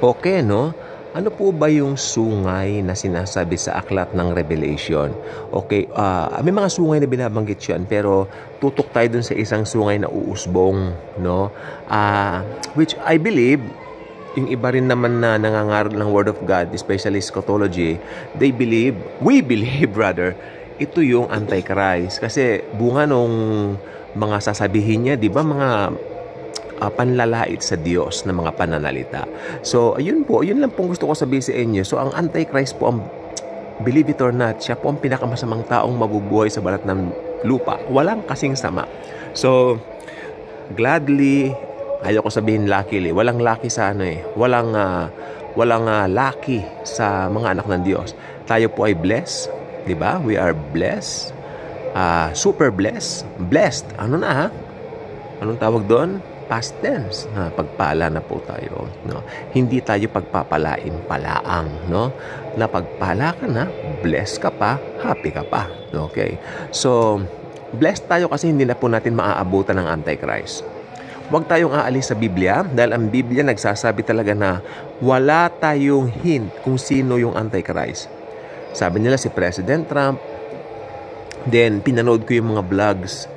Okay, no? Ano po ba yung sungay na sinasabi sa aklat ng Revelation? Okay, may mga sungay na binabanggit yan, pero tutok tayo dun sa isang sungay na uusbong, no? Which I believe, yung iba rin naman na nangangaral ng Word of God, especially eschatology, we believe rather, ito yung Antichrist. Kasi bunga nung mga sasabihin niya, di ba, mga panlalait sa Diyos na mga pananalita. So, ayun po, yun lang pong gusto ko sabihin sa inyo. So, ang Antichrist po, believe it or not, siya po ang pinakamasamang taong mabubuhay sa balat ng lupa. Walang kasing sama. So, gladly, ayoko sabihin luckily, walang lucky sa walang lucky sa mga anak ng Diyos. Tayo po ay blessed, di ba? We are blessed. Super blessed. Blessed. Ano na ha? Anong tawag doon? Past tense, pagpala na po tayo, no? Hindi tayo pagpapalain palaang, no? Na pagpala ka na, blessed ka pa, happy ka pa. Okay? So, blessed tayo kasi hindi na po natin maaabutan ng Antichrist. Huwag tayong aalis sa Biblia dahil ang Biblia nagsasabi talaga na wala tayong hint kung sino yung Antichrist. Sabi nila si President Trump, then pinanood ko yung mga vlogs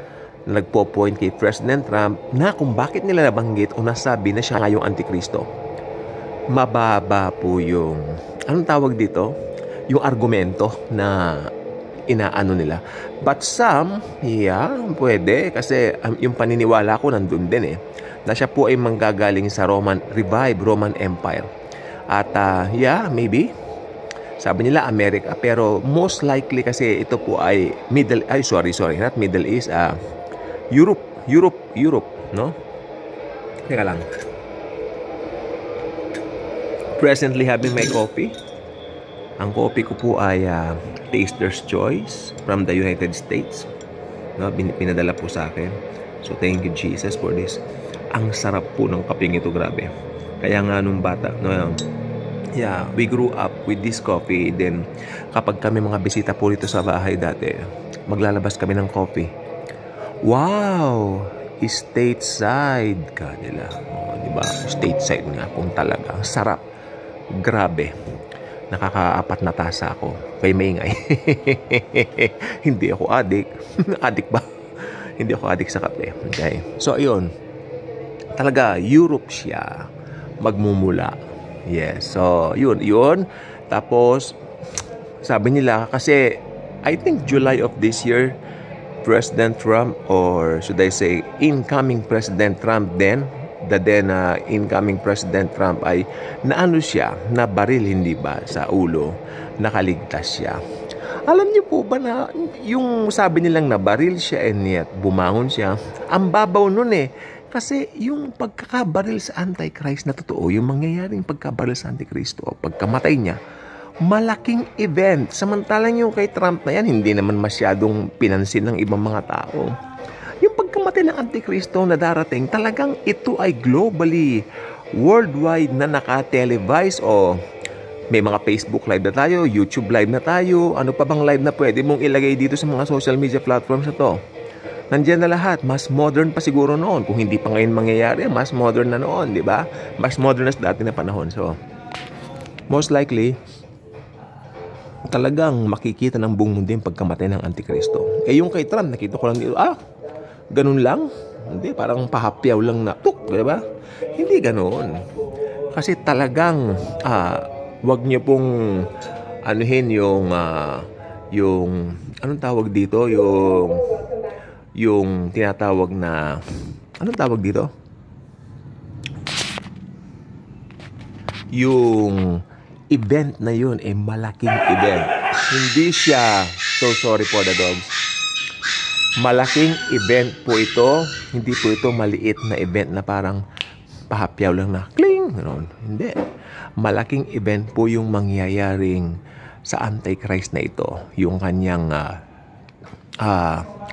nagpo-point kay President Trump na kung bakit nila nabanggit o nasabi na siya nga yung Antikristo. Mababa po yung, anong tawag dito? Yung argumento na inaano nila. But some, pwede. Kasi yung paniniwala ko nandun din na siya po ay manggagaling sa Roman Empire. At maybe, sabi nila America. Pero most likely kasi ito po ay not Middle East, Europe, no? Teka lang. Presently having my coffee. Ang coffee ko po ay Taster's Choice from the United States. No, pinadala po sa akin. So thank you Jesus for this. Ang sarap po ng kapeng ito, grabe. Kaya nga nung bata, no, we grew up with this coffee. Then kapag kami mga bisita po dito sa bahay dati, maglalabas kami ng coffee. Wow! Stateside ka nila. Diba? Stateside nga kung talaga. Sarap. Grabe. Nakakaapat na tasa ako. Kay maingay. Hindi ako adik. Adik ba? Hindi ako adik sa kape. Okay. So, ayun. Talaga, Europe siya magmumula. Yes. So, yun. Tapos, sabi nila, kasi, I think July of this year, President Trump, or should I say incoming President Trump incoming President Trump ay naano siya, nabaril, hindi ba, sa ulo, nakaligtas siya. Alam niyo po ba na yung sabi nilang nabaril siya and yet bumangon siya, ang babaw nun kasi yung pagkakabaril sa Antichrist na totoo, yung mangyayaring pagkabaril sa Antichrist o pagkamatay niya, malaking event. Samantalang yung kay Trump na yan, hindi naman masyadong pinansin ng ibang mga tao. Yung pagkamatay ng Antikristo na darating, talagang ito ay globally, worldwide na naka-televise o may mga Facebook live na tayo, YouTube live na tayo, ano pa bang live na pwede mong ilagay dito sa mga social media platforms na to. Nandiyan na lahat. Mas modern pa siguro noon. Kung hindi pa ngayon mangyayari, mas modern na noon, di ba? Mas modern na sa dati na panahon. So, most likely, talagang makikita ng buong mundo yung pagkamatay ng Antikristo. Yung kay Trump, nakita ko lang dito, ganun lang? Hindi, parang pahapyaw lang na, di ba? Hindi ganun. Kasi talagang, wag niyo pong, anuhin yung, anong tawag dito? Yung tinatawag na, anong tawag dito? Yung event na yun, malaking event. Hindi siya, so sorry for the dogs. Malaking event po ito. Hindi po ito maliit na event na parang pahapyaw lang na kling. Ganoon. Hindi. Malaking event po yung mangyayaring sa Antichrist na ito. Yung kanyang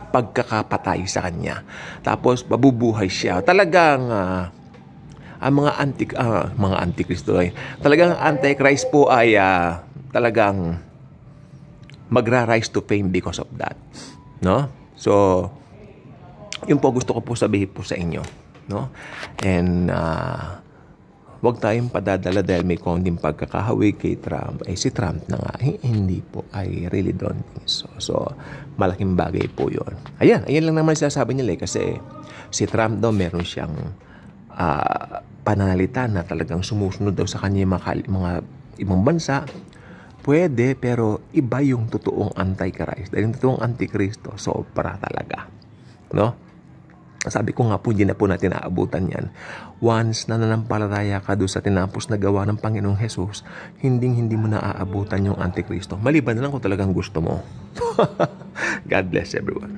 pagkakapatay sa kanya. Tapos mabubuhay siya. Talagang ang mga Antikristo talagang Antichrist po ay talagang magra-rise to fame because of that, no? So, yun po gusto ko po sabihin po sa inyo, no? And Huwag tayong padadala dahil may konting pagkakahawig kay Trump. Si Trump na nga. Hindi po. I really don't think so. So, malaking bagay po yun. Ayan lang naman sinasabi nila kasi si Trump daw meron siyang pananalita na talagang sumusunod daw sa kanya mga ibang bansa. Pwede, pero iba yung totoong Antichrist. Dahil yung totoong Antikristo, sobra talaga. No? Sabi ko nga po, hindi na po natin aabutan yan. Once na nanampalataya ka doon sa tinapos na gawa ng Panginoong Jesus, hindi mo na aabutan yung Antikristo. Maliban na lang kung talagang gusto mo. God bless everyone.